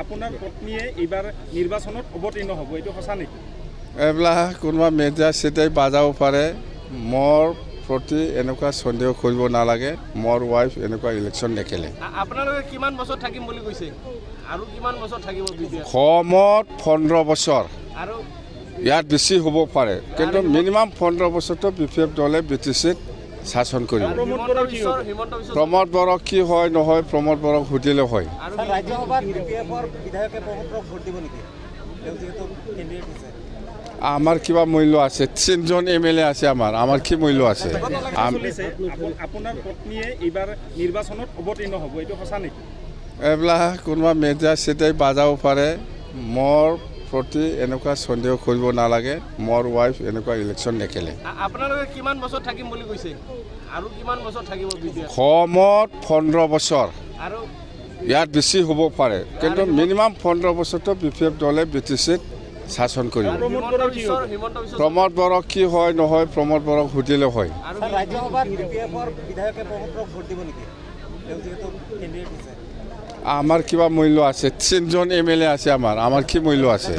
আপোনাৰ পত্নীয়ে এইবাৰ নিৰ্বাচনত অৱতীৰ্ণ হ'ব, এইটো সঁচা নেকি? এইবিলাক কোনোবা মেডিয়া চেডিয়াই বাজাব পাৰে। মোৰ প্ৰতি এনেকুৱা সন্দেহ কৰিব নালাগে। মোৰ ৱাইফ এনেকুৱা ইলেকশ্যন নেখেলে। আপোনালোকে কিমান বছৰ থাকিম বুলি কৈছে আৰু কিমান বছৰ থাকিব? কমত 15 বছৰ, আৰু ইয়াত বেছি হ'ব পাৰে, কিন্তু মিনিমাম 15 বছৰটো BPF দলে BTCত শাসন কৰিব। প্ৰমোদ বড়ো কি হয় নহয়, প্ৰমোদ বড়োক সুধিলে হয়। আমাৰ কিবা মূল্য আছে? 3জন MLA আছে আমাৰ কি মূল্য আছে? আপোনাৰ পত্নীয়ে এইবাৰ নিৰ্বাচনত অৱতীৰ্ণ হ'ব, এইটো সঁচা নেকি? এইবিলাক কোনোবা মেডিয়া চেডিয়াই বাজাব পাৰে। মোৰ প্ৰতি এনেকুৱা সন্দেহ কৰিব নালাগে। মোৰ ৱাইফ এনেকুৱা ইলেকশ্যন নেখেলে। আপোনালোকে কিমান বছৰ থাকিম বুলি কৈছে আৰু কিমান বছৰ থাকিব? কমত 15 বছৰ, আৰু ইয়াত বেছি হ'ব পাৰে, কিন্তু মিনিমাম 15 বছৰটো BPF দলে BTCত শাসন কৰিব। প্ৰমোদ বড়ো কি হয় নহয়, প্ৰমোদ বড়োক সুধিলে হয়। আমাৰ কিবা মূল্য আছে? 3জন MLA আছে আমাৰ কি মূল্য আছে?